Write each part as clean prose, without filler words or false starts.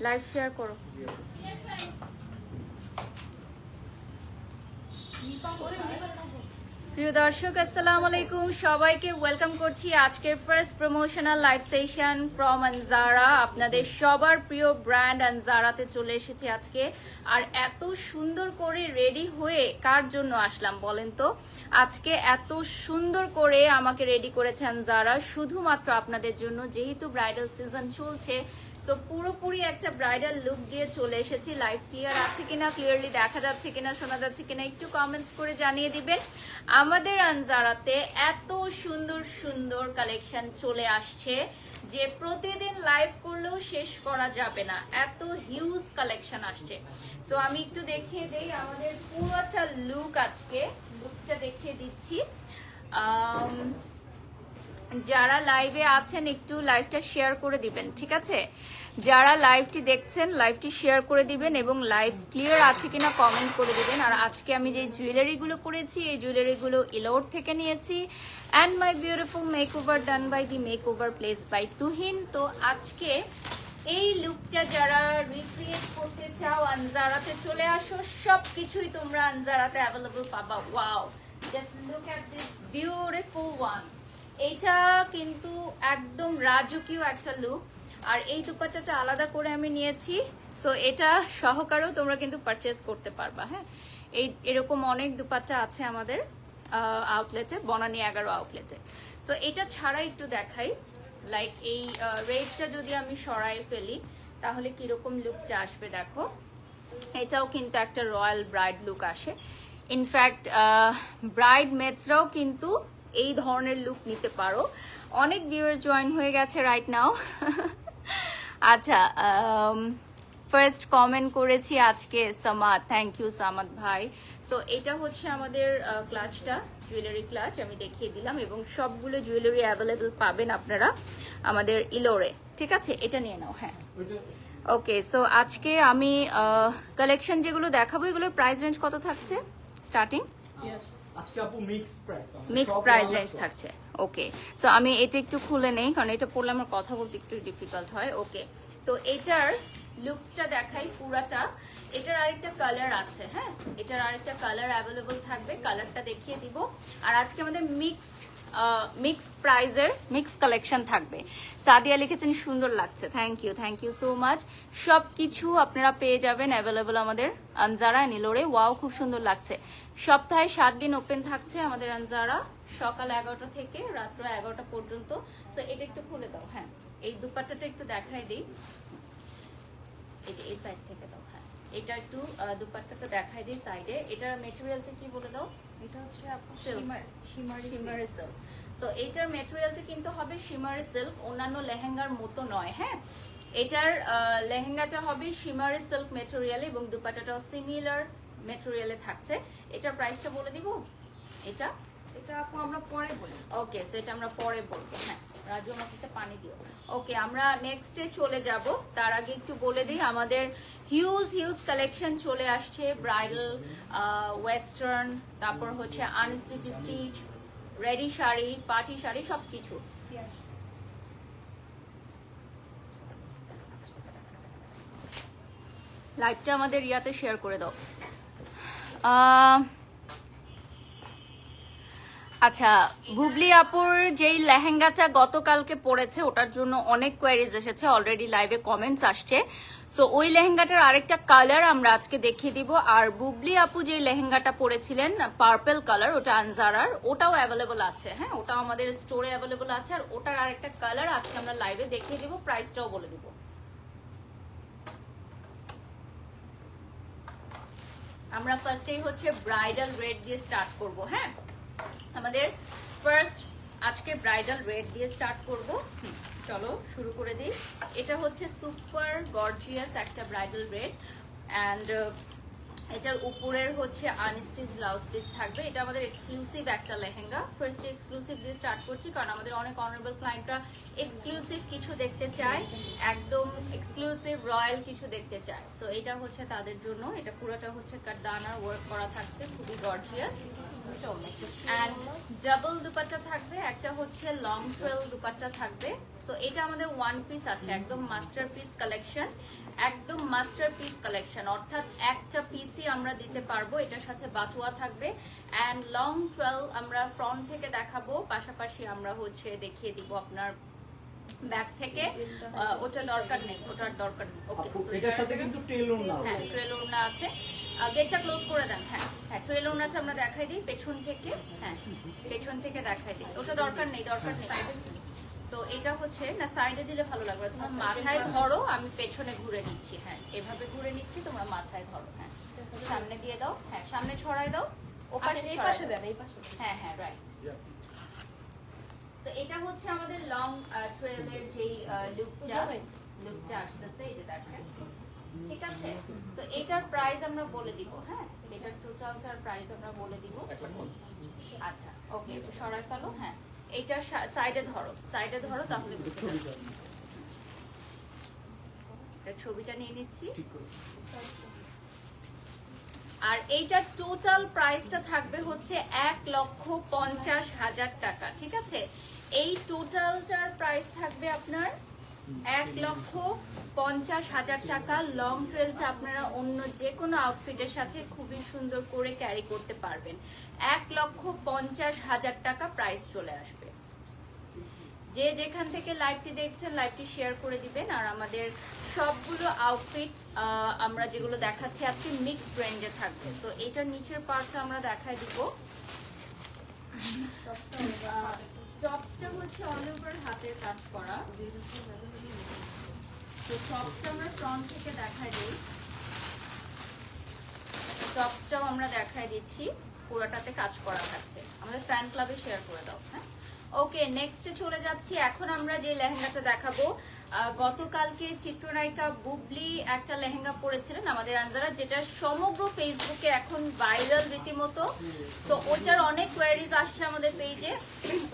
Live share করো। প্রিয় দর্শক আসসালামু আলাইকুম, সবাইকে ওয়েলকাম করছি আজকের first promotional live session from Anjara. আপনাদের সবার প্রিয় ব্র্যান্ড আনজারাতে চলে এসেছি আজকে। আর এত সুন্দর করে রেডি হয়ে কার জন্য আসলাম বলেন তো? আজকে এত সুন্দর করে আমাকে রেডি করেছে আনজারা শুধুমাত্র আপনাদের জন্য, যেহেতু ব্রাইডাল সিজন চলছে। সো পুরোপুরি একটা ব্রাইডাল লুক দিয়ে চলে এসেছি। লাইভ ক্লিয়ার আছে কিনা, ক্লিয়ারলি দেখা যাচ্ছে কিনা, শোনা যাচ্ছে কিনা একটু কমেন্টস করে জানিয়ে দিবেন। আমাদের আনজারাতে এত সুন্দর সুন্দর কালেকশন চলে আসছে যে প্রতিদিন লাইভ করলেও শেষ করা যাবে না, এত হিউজ কালেকশন আসছে। সো আমি একটু দেখিয়ে দেই আমাদের পুরোটা লুক, আজকে লুকটা দেখিয়ে দিচ্ছি। যারা লাইভে আছেন একটু লাইভটা শেয়ার করে দিবেন, ঠিক আছে? যারা লাইভটি দেখছেন লাইভটি শেয়ার করে দিবেন এবং লাইভ ক্লিয়ার আছে কিনা কমেন্ট করে দিবেন। আর আজকে আমি যে জুয়েলারিগুলো পরেছি এই জুয়েলারিগুলো ইলোর থেকে নিয়েছি, and my beautiful makeover done by the makeover place by Tuhin. তো আজকে এই লুকটা যারা রিক্রিয়েট করতে চাও আনজারাতে চলে আসো, সবকিছুই তোমরা আনজারাতে অ্যাভেলেবল পাবা। Wow, just look at this beautiful one. এইটা কিন্তু একদম রাজকীয় একটা লুক। আর এই দুপাট্টাটা আলাদা করে আমি নিয়েছি, সো এটা সহকারেও তোমরা কিন্তু পারচেজ করতে পারবা। হ্যাঁ, এরকম অনেক দুপাট্টা আছে আমাদের আউটলেটে, বনানী 11 আউটলেটে। সো এটা ছাড়া একটু দেখাই, লাইক এই রেডটা যদি আমি সরাই ফেলি তাহলে কিরকম লুকটা আসবে দেখো। এটাও কিন্তু একটা রয়্যাল ব্রাইড লুক আসে। ইনফ্যাক্ট ব্রাইড মেডসরাও কিন্তু এই ধরনের লুক নিতে পারো। অনেক ভিউয়ার্স জয়েন হয়ে গেছে রাইট নাও। আচ্ছা, ফার্স্ট কমেন্ট করেছি আজকে সামাদ, থ্যাংক ইউ সামাদ ভাই। সো এটা হচ্ছে আমাদের ক্লাচটা, জুয়েলারি ক্লাচ আমি দেখিয়ে দিলাম, এবং সবগুলো জুয়েলারি অ্যাভেলেবল পাবেন আপনারা আমাদের ইলোরে, ঠিক আছে? এটা নিয়ে নাও। হ্যাঁ, ওকে। সো আজকে আমি কালেকশন যেগুলো দেখাবো এগুলোর প্রাইস রেঞ্জ কত থাকছে স্টার্টিং? আজকে আপু মিক্স প্রাইস রেঞ্জ থাকছে। ওকে, সো আমি এটা একটু খুলে নেই কারণ এটা পড়লে আমার কথা বলতে একটু ডিফিকাল্ট হয়। ওকে, তো এটার লুকসটা দেখাই পুরাটা। এটার আরেকটা কালার আছে, হ্যাঁ, এটার আরেকটা কালার অ্যাভেলেবল থাকবে, কালারটা দেখিয়ে দিব। আর আজকে আমাদের মিক্স প্রাইজের মিক্স কালেকশন থাকবে। সাদিয়া লিখেছেন সুন্দর লাগছে, থ্যাংক ইউ সো মাচ। সবকিছু আপনারা পেয়ে যাবেন অ্যাভেলেবল আমাদের আনজারা নিলোরে। ওয়াও, খুব সুন্দর লাগছে। সপ্তাহে 7 দিন ওপেন থাকছে আমাদের আনজারা, সকাল 11টা থেকে রাত্র 11টা পর্যন্ত। সো এটা একটু খুলে দাও। হ্যাঁ, এই দুপাট্টাটা একটু দেখাই দিই, এই যে এই সাইড থেকে দাও। হ্যাঁ, এটা একটু দুপাট্টাটা দেখাই দিই সাইডে। এটার মেটেরিয়ালটা কি বলে দাও? এটা হচ্ছে শিমারি সিল্ক। সো এটার মেটেরিয়ালটা কিন্তু হবে শিমারি সিল্ক, অন্যান্য লেহেঙ্গার মতো নয়। হ্যাঁ, এটার লেহেঙ্গাটা হবে শিমারি সিল্ক মেটেরিয়ালে এবং দুপাট্টাটাও সিমিলার মেটেরিয়ালে থাকছে। এটার প্রাইসটা বলে দিব? এটা আপু আমরা পরে বলি। ওকে, সো এটা আমরা পরে বলবো। হ্যাঁ, রাজু আমাকে একটা পানি দিও। ওকে, আমরা নেক্সটে চলে যাব। তার আগে একটু বলে দিই আমাদের হিউজ কালেকশন চলে আসছে, ব্রাইডাল, ওয়েস্টার্ন, তারপর হচ্ছে unstitch stitch, ready sari, party sari, সবকিছু। লাইভটা আমাদের ইয়াতে শেয়ার করে দাও। আচ্ছা, বুবলি আপুর যেই লেহেঙ্গাটা গতকালকে পড়েছে ওটার জন্য অনেক কোয়ারিজ এসেছে, অলরেডি লাইভে কমেন্টস আসছে। সো ওই লেহেঙ্গাটার আরেকটা কালার আমরা আজকে দেখিয়ে দিব। আর বুবলি আপু যে লেহেঙ্গাটা পরেছিলেন পার্পল কালার, ওটা আনজারার, ওটাও অ্যাভেলেবল আছে। হ্যাঁ, ওটাও আমাদের স্টোরে অ্যাভেলেবল আছে। আর ওটার আরেকটা কালার আজকে আমরা লাইভে দেখিয়ে দিব, প্রাইসটাও বলে দিব। আমরা ফার্স্টেই হচ্ছে ব্রাইডাল রেড দিয়ে স্টার্ট করব। হ্যাঁ, আমাদের ফার্স্ট আজকে ব্রাইডাল রেড দিয়ে স্টার্ট করব। চলো শুরু করে দিই। এটা হচ্ছে সুপার গর্জিয়াস একটা ব্রাইডাল রেড, অ্যান্ড এটার উপরের হচ্ছে আনস্টিচ ব্লাউজ পিস থাকবে। এটা আমাদের এক্সক্লুসিভ একটা লেহেঙ্গা। ফার্স্টে এক্সক্লুসিভ দিয়ে স্টার্ট করছি কারণ আমাদের অনেক অনারেবল ক্লায়েন্টরা এক্সক্লুসিভ কিছু দেখতে চায়, একদম এক্সক্লুসিভ রয়্যাল কিছু দেখতে চায়। সো এটা হচ্ছে তাদের জন্য। এটা পুরোটা হচ্ছে কারদানার ওয়ার্ক করা থাকছে, খুবই গর্জিয়াস। হচ্ছে অন্য একটা অ্যান্ড ডাবল দুপাট্টা থাকবে, একটা হচ্ছে লং ট্রেল দুপাট্টা থাকবে। সো এটা আমাদের ওয়ান পিস আছে, একদম মাস্টারপিস কালেকশন, একদম মাস্টারপিস কালেকশন, অর্থাৎ একটা পিসই আমরা দিতে পারবো। এটার সাথে বাতুয়া থাকবে অ্যান্ড লং ট্রেল আমরা ফ্রন্ট থেকে দেখাবো, পাশাপাশি আমরা হচ্ছে দেখিয়ে দিব আপনার ব্যাক থেকে। ওটা দরকার নেই, ওটার দরকার নেই। ওকে, আপু এটার সাথে কিন্তু টেলর না হ্যাঁ আছে। ট্রেল ওড়না আছে। গেটটা ক্লোজ করে দেন। হ্যাঁ হ্যাঁ, ট্রেল ওড়নাটা আমরা দেখাই দিই পেছন থেকে। হ্যাঁ পেছন থেকে দেখাই দিই, ওটা দরকার নেই, দরকার নেই। সো এটা হচ্ছে না, সাইডে দিলে ভালো লাগবে। তোমার মাথায় ধরো, আমি পেছনে ঘুরে নিচ্ছি। হ্যাঁ এভাবে ঘুরে নিচ্ছি, তোমরা মাথায় ধরো। হ্যাঁ সামনে দিয়ে দাও, হ্যাঁ সামনে ছড়াই দাও, ও পাশে এই ছড়াই পাশে দাও। দেন, এই পাশে দেন। হ্যাঁ হ্যাঁ রাইট। তো এটা হচ্ছে আমাদের লং ট্রেলের যেই লুকটা আসতেছে, এই যে দেখেন, ঠিক আছে। তো এটার প্রাইস আমরা বলে দিব। হ্যাঁ এটার টোটালটার প্রাইস আমরা বলে দিব। আচ্ছা ওকে, একটু সরাই ফেলো। হ্যাঁ এইটার সাইডে ধরো, সাইডে ধরো, তাহলে বুঝতে পারবে। এটা ছবিটা নিয়ে নিচ্ছি। ঠিক করে। আর এইটার টোটাল প্রাইসটা থাকবে হচ্ছে 1,50,000 টাকা, ঠিক আছে। এই টোটালটার প্রাইস থাকবে আপনার 1,50,000 টাকা। লং ট্রেলটা আপনারা অন্য যে কোনো আউটফিটের সাথে খুবই সুন্দর করে ক্যারি করতে পারবেন। 1,50,000 টাকা প্রাইস চলে আসবে। যে যেখান থেকে লাইভটি দেখছেন, লাইভটি শেয়ার করে দিবেন। আর আমাদের সবগুলো আউটফিট আমরা যেগুলো দেখাচ্ছি আজকে মিক্স রেঞ্জে থাকবে। তো এটার নিচের পার্টটা আমরা দেখাই দিব। টপসটা হচ্ছে অল ওভার হাতের কাজ করা। তো টপসটা আমরা ফ্রন্ট থেকে দেখাই দিই। টপসটাও আমরা দেখাই দিচ্ছি, পুরোটাতে কাজ করা থাকছে। আমাদের ফ্যান ক্লাবে শেয়ার করে দাও। হ্যাঁ ওকে, নেক্সটে চলে যাচ্ছি। এখন আমরা যে লেহেঙ্গাটা দেখাবো, গতকালকে চিত্রনায়িকা বুবলি একটা লেহেঙ্গা পরেছিলেন আমাদের আনজারা, যেটা সমগ্র ফেসবুকে এখন ভাইরাল রীতিমতো। তো ওটার অনেক কোয়ারিজ আসছে আমাদের পেজে।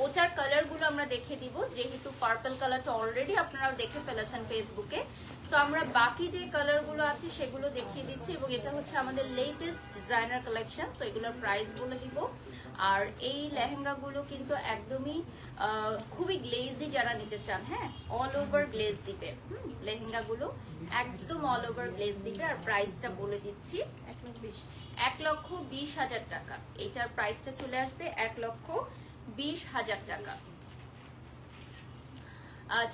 ওটার কালারগুলো আমরা দেখে দিব, যেহেতু পার্পল কালারটা অলরেডি আপনারা দেখে ফেলেছেন ফেসবুকে। সো আমরা বাকি যে কালারগুলো আছে সেগুলো দেখিয়ে দিচ্ছি, এবং এটা হচ্ছে আমাদের লেটেস্ট ডিজাইনার কালেকশন। সো এগুলোর প্রাইস বলে দিব। আর এই লেহেঙ্গাগুলো কিন্তু একদমই খুবই গ্লেজি যারা নিতে চান, হ্যাঁ অল ওভার গ্লেজ দিবে। লেহেঙ্গাগুলো একদম অল ওভার গ্লেজ দিবে। আর প্রাইসটা বলে দিচ্ছি 1,20,000 টাকা। এইটার প্রাইসটা চলে আসবে 1,20,000 টাকা।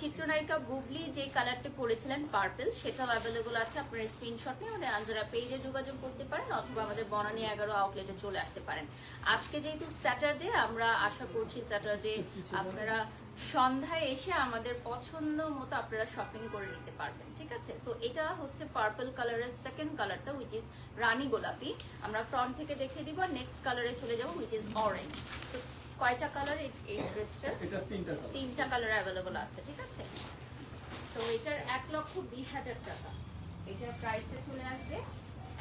চিত্রনায়িকা বুবলি যে কালারটি পরেছিলেন পার্পল, সেটাও অ্যাভেলেবল আছে। আপনারা স্ক্রিনশট নিয়ে আমাদের আনজারা পেজে যোগাযোগ করতে পারেন, অথবা আমাদের বনানী 11 আউটলেটে চলে আসতে পারেন। আজকে যেহেতু স্যাটারডে, আমরা আশা করছি স্যাটারডে আপনারা সন্ধ্যায় এসে আমাদের পছন্দ মতো আপনারা শপিং করে নিতে পারবেন, ঠিক আছে। সো এটা হচ্ছে পার্পল কালারের সেকেন্ড কালারটা, উইচ ইজ রানী গোলাপি। আমরা ফ্রন্ট থেকে দেখিয়ে দিব। নেক্সট কালারে চলে যাবো, উইচ ইজ অরেঞ্জ। কয়টা কালার এই ড্রেসটার? এটা তিনটা কালার। তিনটা কালার অ্যাভেলেবল আছে, ঠিক আছে। তো এটার 1,20,000 টাকা। এটার প্রাইসটা চলে আসবে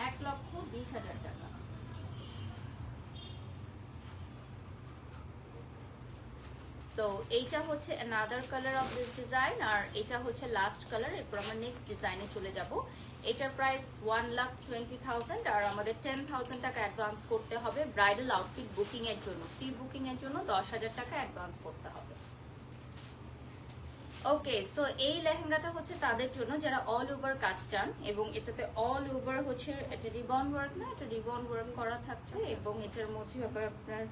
1,20,000 টাকা। সো এইটা হচ্ছে another color of this design, আর এটা হচ্ছে লাস্ট কালার। এরপর আমরা নেক্সট ডিজাইনে চলে যাব। এটার প্রাইস 1,20,000, আর আমাদের 10,000 টাকা অ্যাডভান্স করতে হবে ব্রাইডাল আউটফিট বুকিং এর জন্য। প্রি বুকিং এর জন্য 10,000 টাকা অ্যাডভান্স করতে হবে। ওকে, সো এই লেহেঙ্গাটা হচ্ছে তাদের জন্য যারা অল ওভার কাজ চান, এবং এটাতে অল ওভার হচ্ছে এটা রিবন ওয়ার্ক না, এটা রিবন ওয়ার্ক করা থাকছে, এবং এটার মধ্যে আবার আপনার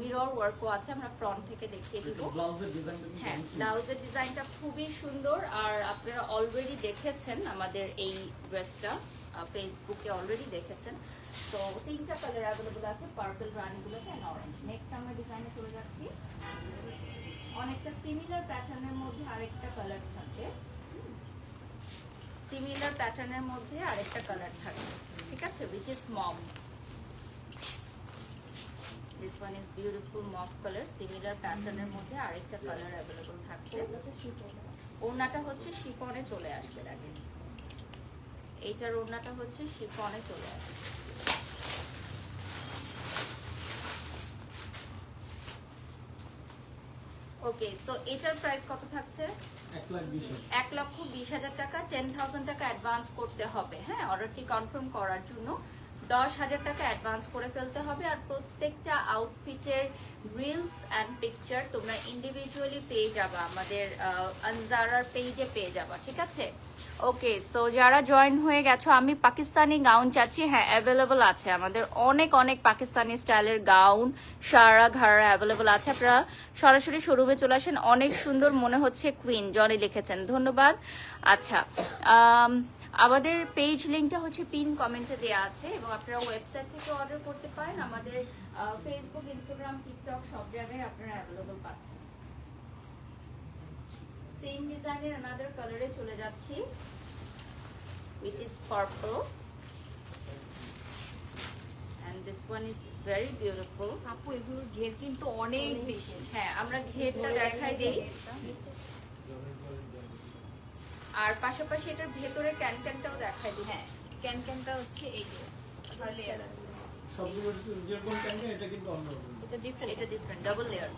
মিরর ওয়ার্কও আছে। আমরা ফ্রন্ট থেকে দেখিয়ে দিব। ব্লাউজের ডিজাইনটা হ্যাঁ ব্লাউজের ডিজাইনটা খুবই সুন্দর। আর আপনারা অলরেডি দেখেছেন আমাদের এই ড্রেসটা ফেসবুকে অলরেডি দেখেছেন। তো তিনটা কালার অ্যাভেলেবল আছে, পার্পল, রানিগুলোতে অ্যান্ড অরেঞ্জ। নেক্সট আমরা ডিজাইনে চলে যাচ্ছি। অনেকটা সিমিলার প্যাটার্নের মধ্যে আরেকটা কালার থাকবে, সিমিলার প্যাটার্নের মধ্যে আরেকটা কালার থাকবে, ঠিক আছে, which is mauve. This one is beautiful mauve color. Similar প্যাটার্নের মধ্যে আরেকটা কালার অ্যাভেলেবল থাকছে। ওড়নাটা হচ্ছে শিফনে চলে আসবে। দেখেন এইটার ওড়নাটা হচ্ছে শিফনে চলে আসবে। ওকে, সো এটার প্রাইস কত থাকছে? 1,20,000 1,20,000 টাকা। 10,000 টাকা অ্যাডভান্স করতে হবে, হ্যাঁ অর্ডারটি কনফার্ম করার জন্য। 10,000 টাকা অ্যাডভান্স করে ফেলতে হবে। আর প্রত্যেকটা আউটফিটের রিলস অ্যান্ড পিকচার তোমরা ইন্ডিভিজুয়ালি পেয়ে যাবা আমাদের আনজারার পেজে পেয়ে যাবা, ঠিক আছে? ওকে, সো যারা জয়েন হয়ে গেছো, আমি পাকিস্তানি গাউন চাচ্ছি। হ্যাঁ, অ্যাভেলেবল আছে আমাদের অনেক অনেক পাকিস্তানি স্টাইলের গাউন, সারা ঘাড়া অ্যাভেলেবল আছে। আপনারা সরাসরি শোরুমে চলে আসেন। অনেক সুন্দর মনে হচ্ছে কুইন, জনি লিখেছেন, ধন্যবাদ। আচ্ছা, আমাদের পেজ লিঙ্কটা হচ্ছে পিন কমেন্টে দেওয়া আছে এবং আপনারা ওয়েবসাইট থেকে অর্ডার করতে পারেন। আমাদের ফেসবুক, ইনস্টাগ্রাম, টিকটক সব জায়গায় আপনারা অ্যাভেলেবল পাচ্ছেন। সেম ডিজাইনের অ্যানাদার কালারে চলে যাচ্ছি, which is purple, and this one is very beautiful. আপু এগুলোর ঘের কিন্তু অনেক বেশি। হ্যাঁ, আমরা ঘেরটা দেখাই দেই। আর পাশাপাশি এটার ভেতরে ক্যানক্যানটাও দেখাই দিই। হ্যাঁ, ক্যানক্যানটা হচ্ছে এই যে লেয়ার আছে, সবগুলো যেরকম ক্যান্ডি এটা কিন্তু অন্যরকম। এটা ডিফারেন্ট, এটা ডিফারেন্ট, ডাবল লেয়ার।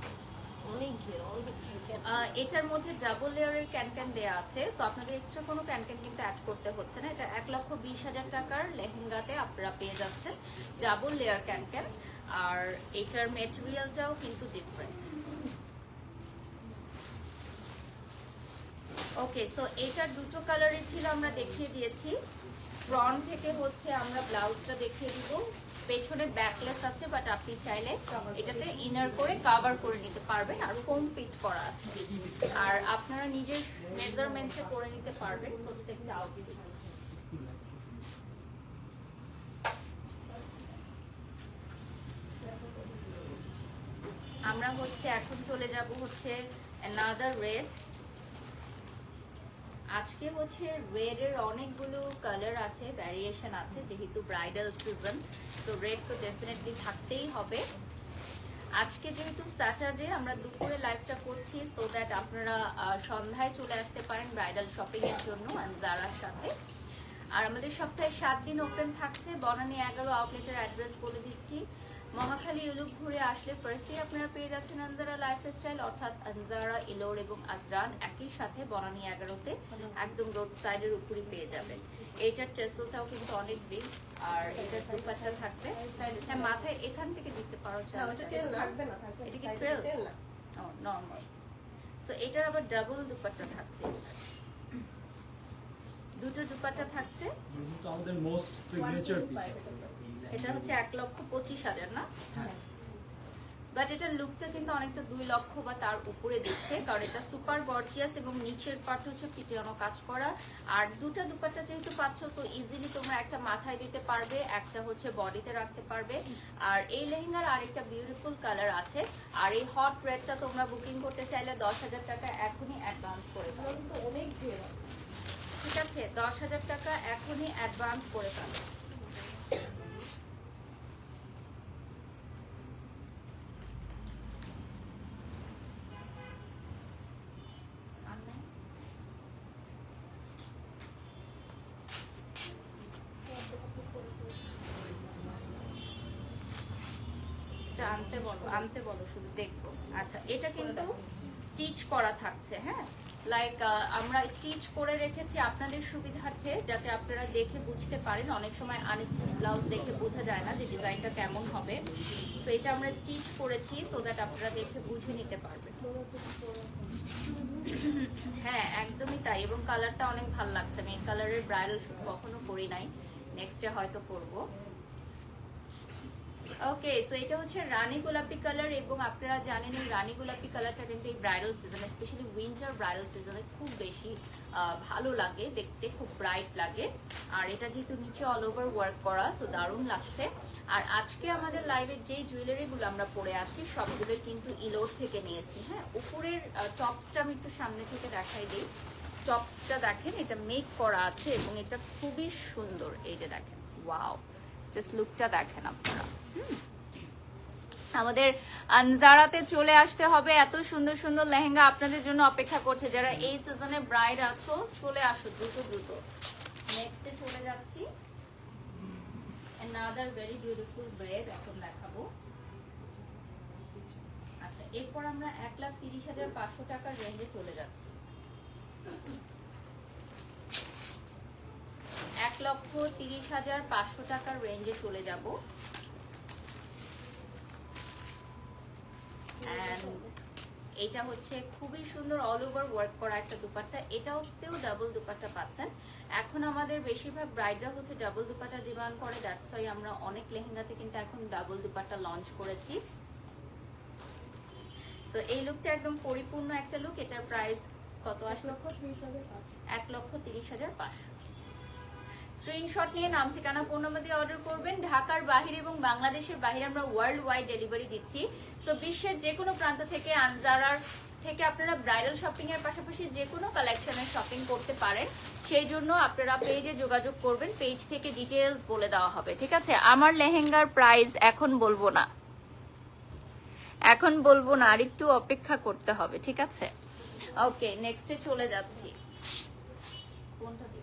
অনেক ঘের, অনেক ঘের। এটার মধ্যে ডাবল লেয়ারের ক্যানক্যান দেয়া আছে, সো আপনাদের এক্সট্রা কোনো ক্যানক্যান কিন্তু অ্যাড করতে হচ্ছে না। এটা 1,20,000 টাকার লেহেঙ্গাতে আপনারা পেয়ে যাচ্ছেন ডাবল লেয়ার ক্যানক্যান। আর এটার ম্যাটেরিয়ালটাও কিন্তু ডিফারেন্ট। ওকে, সো এটার দুটো কালারই ছিল, আমরা দেখিয়ে দিয়েছি। ফ্রন্ট থেকে হচ্ছে আমরা ব্লাউজটা দেখিয়ে দিব। পেছনে ব্যাকলেস আছে, বাট আপনি চাইলে এটাতে ইনার করে কভার করে নিতে পারবেন। আর ফোম ফিট করা আছে, আর আপনারা নিজের মেজারমেন্টে করে নিতে পারবেন প্রত্যেকটা আউটফিট। আমরা হচ্ছে এখন চলে যাব হচ্ছে another red। আজকে হচ্ছে রেড এর অনেকগুলো কালার আছে, ভ্যারিয়েশন আছে, যেহেতু ব্রাইডাল সিজন, তো রেড তো ডেফিনেটলি থাকতেই হবে। আজকে যেহেতু স্যাটারডে, আমরা দুপুরে লাইভটা করছি সো দ্যাট আপনারা সন্ধ্যায় চলে আসতে পারেন ব্রাইডাল শপিং এর জন্য আনজারার সাথে। আর আমাদের সপ্তাহে 7 দিন ওপেন থাকছে। বনানী 11 আউটলেটের অ্যাড্রেস বলে দিচ্ছি। মহাখালী ইউলুপ ঘুরে আসলে ফার্স্টেই আপনারা পেয়ে যাচ্ছেন আনজারা লাইফস্টাইল, অর্থাৎ আনজারা, ইলোর এবং আজরান একই সাথে বনানী 11তে একদম রোড সাইডের উপরই পেয়ে যাবেন। এইটার টেসলটাও কিন্তু অনেক বিগ, আর এটার দুপাশটা থাকবে। হ্যাঁ, মাথায় এখান থেকে দিতে পারো। এটা কি ট্রেল? ও, নর্মাল। সো এটার আবার ডাবল দুপাট্টা থাকছে, দুটো দুপাট্টা থাকছে। কিন্তু আমাদের মোস্ট সিগনেচার পিস। এটা হচ্ছে 1,25,000 না? বাট এটার লুকটা কিন্তু অনেকটা 2 লক্ষ বা তার উপরে দিচ্ছে, কারণ এটা সুপার গর্জিয়াস এবং নিচের পার্ট হচ্ছে পিটিয়ানো কাজ করা। আর দুটো দুপাট্টা যেহেতু পাচ্ছ, সো ইজিলি তোমরা একটা মাথায় দিতে পারবে, একটা হচ্ছে বডিতে রাখতে পারবে। আর এই লেহেঙ্গার আরেকটা বিউটিফুল কালার আছে। আর এই হট রেডটা তোমরা বুকিং করতে চাইলে 10,000 টাকা এখনই অ্যাডভান্স করে দাও। অনেক ঘের। ঠিক আছে, 10,000 টাকা এখনই অ্যাডভান্স করে ফেলো। আনতে বলো, শুধু দেখবো। আচ্ছা, এটা কিন্তু স্টিচ করা থাকছে। হ্যাঁ, লাইক আমরা স্টিচ করে রেখেছি আপনাদের সুবিধার্থে, যাতে আপনারা দেখে বুঝতে পারেন। অনেক সময় আনস্টিচ ব্লাউজ দেখে বোঝা যায় না যে ডিজাইনটা কেমন হবে, সো এটা আমরা স্টিচ করেছি সো দ্যাট আপনারা দেখে বুঝে নিতে পারবেন। হ্যাঁ, একদমই তাই, এবং কালারটা অনেক ভালো লাগছে। আমি এই কালারের ব্রাইডাল শুট কখনো করি নাই, নেক্সটে হয়তো করবো। ওকে, সো এটা হচ্ছে রানী গোলাপি কালার, এবং আপনারা জানেন এই রানী গোলাপি কালারটা কিন্তু এই ব্রাইডাল সিজনে, স্পেশালি উইন্টার ব্রাইডাল সিজনে খুব বেশি ভালো লাগে দেখতে, খুব ব্রাইট লাগে। আর এটা যেহেতু নিচে অল ওভার ওয়ার্ক করা, সো দারুণ লাগছে। আর আজকে আমাদের লাইভে যেই জুয়েলারিগুলো আমরা পরে আছি সবগুলো কিন্তু ইলোর থেকে নিয়েছি। হ্যাঁ, উপরের টপসটা আমি একটু সামনে থেকে দেখাই দিই। টপসটা দেখেন, এটা মেক করা আছে এবং এটা খুবই সুন্দর। এই যে দেখেন, ওয়াও, জাস্ট লুকটা দেখেন আপনারা। আমাদের আনজারাতে চলে আসতে হবে, এত সুন্দর সুন্দর লেহেঙ্গা আপনাদের জন্য অপেক্ষা করছে। যারা এই সিজনে ব্রাইড আছো চলে আসো দ্রুত দ্রুত। নেক্সটে চলে যাচ্ছি, another very beautiful red এখন দেখাবো। আচ্ছা, এরপর আমরা 1,30,500 টাকার রেঞ্জে চলে যাচ্ছি। 1,30,500 টাকার রেঞ্জে চলে যাব। And এটা হচ্ছে খুবই সুন্দর অল ওভার ওয়ার্ক করা একটা দুপাট্টা, এটাতেও ডাবল দুপাট্টা পাচ্ছেন। এখন আমাদের বেশিরভাগ ব্রাইডরা হচ্ছে ডাবল দুপাট্টা ডিমান্ড করে, দ্যাটস ওয়াই আমরা অনেক লেহেঙ্গাতে কিন্তু এখন ডাবল দুপাট্টা লঞ্চ করেছি। সো এই লুকটা একদম পরিপূর্ণ একটা লুক। এটার প্রাইস কত আসলে? 1,30,500। স্ক্রিনশট নিয়ে নাম ঠিকানা ফোন নাম্বার দিয়ে অর্ডার করবেন। ঢাকার বাহিরে এবং বাংলাদেশের বাহিরে আমরা ওয়ার্ল্ড ওয়াইড ডেলিভারি দিচ্ছি। সো বিশ্বের যে কোনো প্রান্ত থেকে আনজারার থেকে আপনারা ব্রাইডাল শপিং এর পাশাপাশি যে কোনো কালেকশনের শপিং করতে পারেন। সেই জন্য আপনারা পেজে যোগাযোগ করবেন, পেজ থেকে ডিটেলস বলে দেওয়া হবে, ঠিক আছে? আমার লেহেঙ্গার প্রাইস এখন বলবো না, আর একটু অপেক্ষা করতে হবে, ঠিক আছে? ওকে, নেক্সটে চলে যাচ্ছি। কোনটা দিই?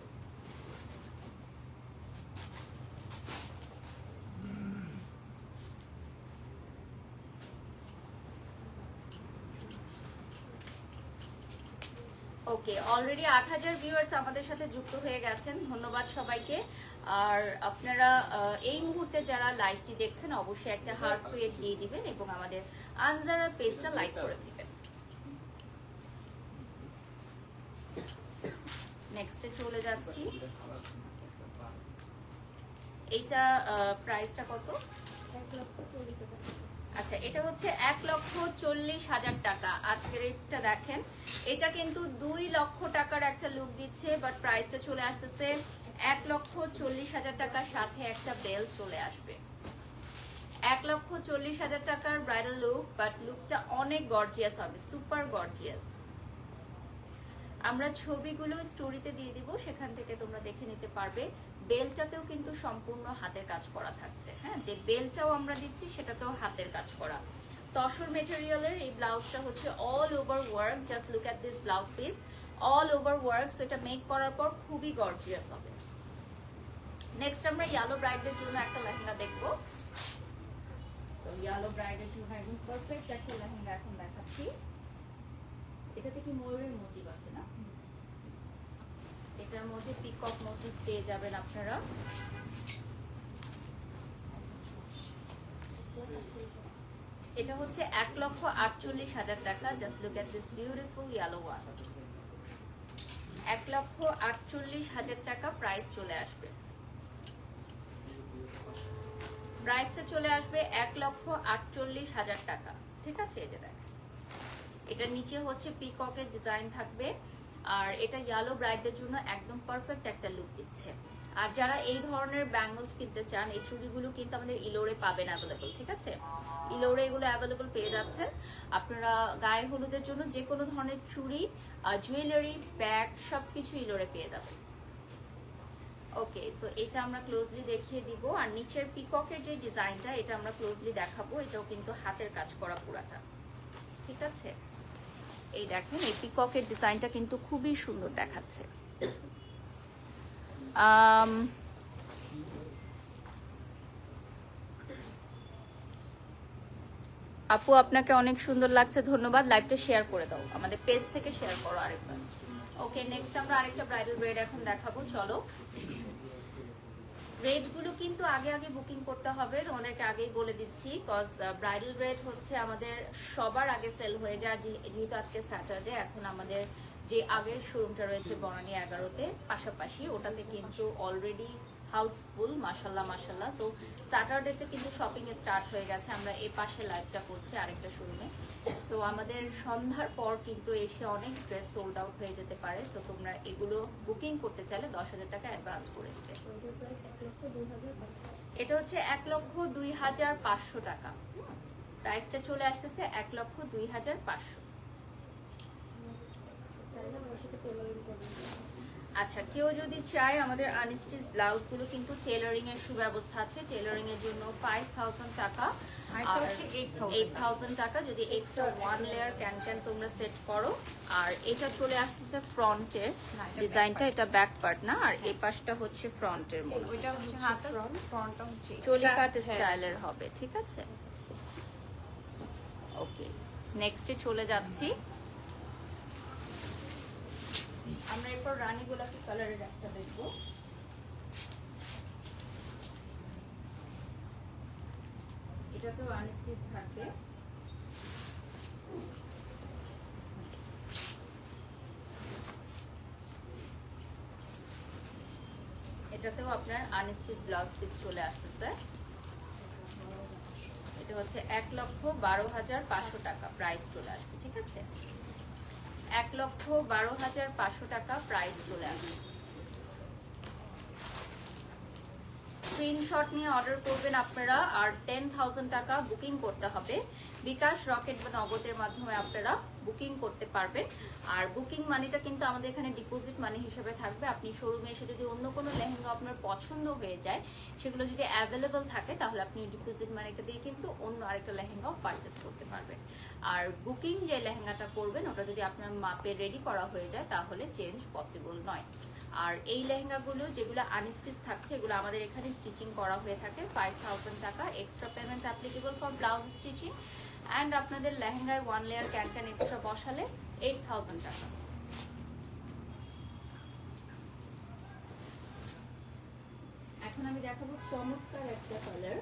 ওকে, অলরেডি 8,000 ভিউয়ার্স আমাদের সাথে যুক্ত হয়ে গেছেন, ধন্যবাদ সবাইকে। আর আপনারা এই মুহূর্তে যারা লাইভটি দেখছেন অবশ্যই একটা হার্ট রেট দিয়ে দিবেন এবং আমাদের আনজারা পেজটা লাইক করে দিবেন। নেক্সটে চলে যাচ্ছি। এইটা প্রাইসটা কত? আচ্ছা, এটা হচ্ছে 1,40,000 টাকা। আজকের এটা দেখেন, এটা কিন্তু 2 লক্ষ টাকার একটা লুক দিচ্ছে, বাট প্রাইসটা চলে আসতেছে 1,40,000 টাকার সাথে একটা বেল চলে আসবে। 1,40,000 টাকার ব্রাইডাল লুক, বাট লুকটা অনেক গর্জিয়াস হবে, সুপার গর্জিয়াস। আমরা ছবিগুলো স্টোরিতে দিয়ে দিব, সেখান থেকে তোমরা দেখে নিতে পারবে। বেলটাতেও কিন্তু সম্পূর্ণ হাতের কাজ করা থাকছে। হ্যাঁ, যে বেলটাও আমরা দিচ্ছি সেটাতেও হাতের কাজ করা। তসর মেটেরিয়ালের এই ব্লাউজটা হচ্ছে all over work. Just look at this blouse piece, all over work. So এটা মেক করার পর খুবই গর্জিয়াস হবে। নেক্সট আমরা ইয়েলো ব্রাইডের জন্য একটা লেহেঙ্গা দেখবো। সো ইয়েলো ব্রাইডের জন্য একদম পারফেক্ট একটা লেহেঙ্গা এখন দেখাচ্ছি। এটাতে কি ময়ূরের মোটিভ আছে না? এটার মধ্যে পিকক মোটিভ পেয়ে যাবেন আপনারা। এটা হচ্ছে 1,48,000 টাকা। Just look at this beautiful yellow one. 1,48,000 টাকা প্রাইস চলে আসবে। প্রাইসটা চলে আসবে 1,48,000 টাকা, ঠিক আছে? এই যে দেখেন, এটার নিচে হচ্ছে পিককের ডিজাইন থাকবে। আর এটা ইয়েলো ব্রাইডদের জন্য একদম পারফেক্ট একটা লুক দিচ্ছে। আর যারা এই ধরনের ব্যাঙ্গলস কিনতে চান, এই চুড়িগুলো কিন্তু আমাদের ইলোরে পাবেন অ্যাভেলেবল, ঠিক আছে? ইলোরে এগুলো অ্যাভেলেবল পেয়ে যাচ্ছেন। আপনারা গায়ে হলুদের জন্য যে কোনো ধরনের চুড়ি, জুয়েলারি, ব্যাগ সবকিছু ইলোরে পেয়ে যাবেন। ওকে, সো এটা আমরা ক্লোজলি দেখিয়ে দিব। আর নিচের পিককের যে ডিজাইনটা, এটা আমরা ক্লোজলি দেখাবো। এটাও কিন্তু হাতের কাজ করা পুরাটা, ঠিক আছে? এই দেখেন, এই পিককের ডিজাইনটা কিন্তু খুবই সুন্দর দেখাচ্ছে। আপু আপনাকে অনেক সুন্দর লাগছে, ধন্যবাদ। লাইভটা শেয়ার করে দাও, আমাদের পেজ থেকে শেয়ার করো আরেকবার। ওকে, নেক্সট আমরা আরেকটা ব্রাইডাল রেড এখন দেখাবো, চলো। রেটগুলো কিন্তু আগে আগে বুকিং করতে হবে, তোমাদেরকে আগেই বলে দিচ্ছি, কজ ব্রাইডাল রেট হচ্ছে আমাদের সবার আগে সেল হয়ে যায়। যেহেতু আজকে স্যাটারডে, এখন আমাদের যে আগের শোরুমটা রয়েছে বনানী 11-তে, পাশাপাশি ওটাতে কিন্তু অলরেডি হাউসফুল, মাশাল্লাহ মাশাল্লাহ। সো স্যাটারডেতে কিন্তু শপিং স্টার্ট হয়ে গেছে। আমরা এই পাশে লাইভটা করছি আরেকটা শোরুমে। সো আমাদের সন্ধ্যার পর কিন্তু এসে অনেক ড্রেস সোল্ড আউট হয়ে যেতে পারে। সো তোমরা এগুলো বুকিং করতে চাইলে 10,000 টাকা অ্যাডভান্স করে দেবে। এটা হচ্ছে 1,02,500 টাকা। প্রাইসটা চলে আসতেছে 1,02,500। আচ্ছা, কেউ যদি চায়, আমাদের আনস্টিচ ব্লাউজগুলো কিন্তু টেলারিং এর সুব্যবস্থা আছে। টেলারিং এর জন্য 5,000 টাকা, আর 8,000 টাকা যদি এক্সট্রা 1 লেয়ার ক্যান তোমরা সেট করো। আর এটা চলে আসতেছে ফ্রন্টের ডিজাইনটা, এটা ব্যাক পার্ট না, আর এই পাশটা হচ্ছে ফ্রন্টের মতো। ওইটা হচ্ছে হাতের ফ্রন্টটা হচ্ছে চলি কাট স্টাইলের হবে, ঠিক আছে? ওকে, নেক্সটে চলে যাচ্ছি। আমরা এরপর রানী গোলাপি কালারের একটা দেখবো। এটাতেও আনস্টিচ থাকবে। এটাতেও আপনার আনস্টিচ ব্লাউজ পিস চলে আসতেছে। এটা হচ্ছে 1,12,500 টাকা প্রাইস চলে আসবে, ঠিক আছে? 1,12,500 টাকা প্রাইস চলে আসবে। স্ক্রিনশট নিয়ে অর্ডার করবেন আপনারা, আর 10,000 টাকা বুকিং করতে হবে। বিকাশ, রকেট বা নগদের মাধ্যমে আপনারা বুকিং করতে পারবেন। আর বুকিং মানিটা কিন্তু আমাদের এখানে ডিপোজিট মানি হিসেবে থাকবে। আপনি শোরুমে এসে যদি অন্য কোনো লেহেঙ্গা আপনার পছন্দ হয়ে যায়, সেগুলো যদি অ্যাভেলেবল থাকে, তাহলে আপনি ডিপোজিট মানিটা দিয়ে কিন্তু অন্য আরেকটা লেহেঙ্গাও পারচেস করতে পারবেন। আর বুকিং যে লেহেঙ্গাটা করবেন, ওটা যদি আপনার মাপে রেডি করা হয়ে যায়, তাহলে চেঞ্জ পসিবল নয়। আর এই লেহেঙ্গাগুলো যেগুলো আনস্টিচ থাকছে, এগুলো আমাদের এখানে স্টিচিং করা হয়ে থাকে। 5,000 টাকা extra payment applicable for blouse stitching. And আপনাদের লেহেঙ্গায় 1 লেয়ার ক্যান এক্সট্রা বসালে 8,000 টাকা। এখন আমি দেখাবো চমৎকার একটা কালার।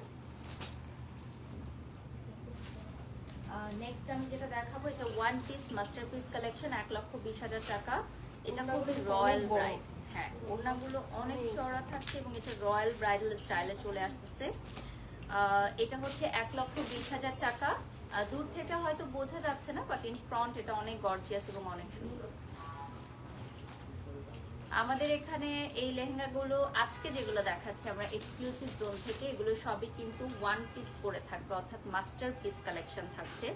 নেক্সট আমি যেটা দেখাবো, এটা ওয়ান পিস মাস্টারপিস কালেকশন, 1,20,000 টাকা। এটা খুবই রয়্যাল ব্রাইড। হ্যাঁ, ওড়নাগুলো অনেক চওড়া থাকছে এবং এটা রয়্যাল ব্রাইডাল স্টাইলে চলে আসতেছে। এটা হচ্ছে 1,20,000 টাকা। দূর থেকে হয়তো বোঝা যাচ্ছে না, বাট ইন ফ্রন্ট এটা অনেক গর্জিয়াস এবং অনেক সুন্দর। আমাদের এখানে এই লেহেঙ্গাগুলো আজকে যেগুলো দেখাচ্ছি আমরা এক্সক্লুসিভ জোন থেকে, এগুলো সবই কিন্তু ওয়ান পিস করে থাকবে, অর্থাৎ মাস্টার পিস কালেকশন থাকছে।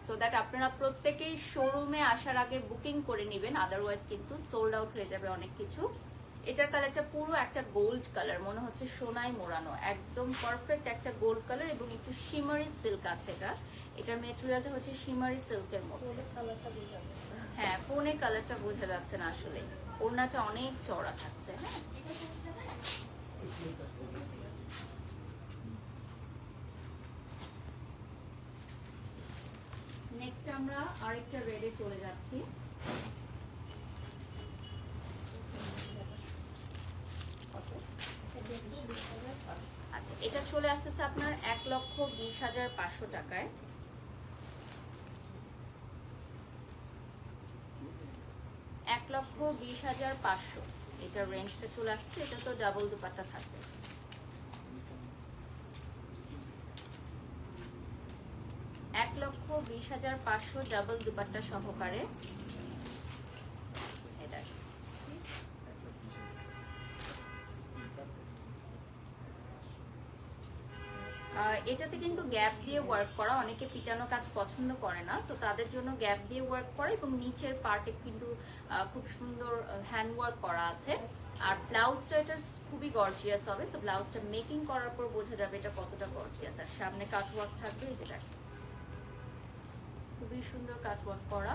সো দ্যাট আপনারা প্রত্যেকেই শোরুমে আসার আগে বুকিং করে নেবেন, আদারওয়াইজ কিন্তু সোল্ড আউট হয়ে যাবে অনেক কিছু। এটার কালারটা পুরো একটা গোল্ড কালার, মনে হচ্ছে সোনায় মোড়ানো, একদম পারফেক্ট একটা গোল্ড কালার এবং একটু শিমারি সিল্ক আছে। এটার মেটেরিয়ালটা হচ্ছে শিমারি সিল্কের মতো। হ্যাঁ, ফোনে কালারটা বোঝা যাচ্ছে না আসলে। ওড়নাটা অনেক চওড়া থাকছে। হ্যাঁ, নেক্সট আমরা আরেকটা রেডে চলে যাচ্ছি। আচ্ছা, এটা চলে আসতেছে আপনার 1,20,500 টাকায়। 1,20,500 এটার রেঞ্জটা চলে আসছে। এটা তো ডাবল দুপাট্টা থাকবে। 1,20,500 ডাবল দুপাট্টা সহকারে। এটাতে কিন্তু গ্যাপ দিয়ে ওয়ার্ক করা, অনেকে পিটানো কাজ পছন্দ করে না, সো তাদের জন্য গ্যাপ দিয়ে ওয়ার্ক করা এবং নিচের পার্টে কিন্তু খুব সুন্দর হ্যান্ড ওয়ার্ক করা আছে। আর ব্লাউজটা এটা খুবই গর্জিয়াস হবে, সো ব্লাউজটা মেকিং করার পর বোঝা যাবে এটা কতটা গর্জিয়াস। আর সামনে কাট ওয়ার্ক থাকবে, যেটা খুবই সুন্দর কাট ওয়ার্ক করা।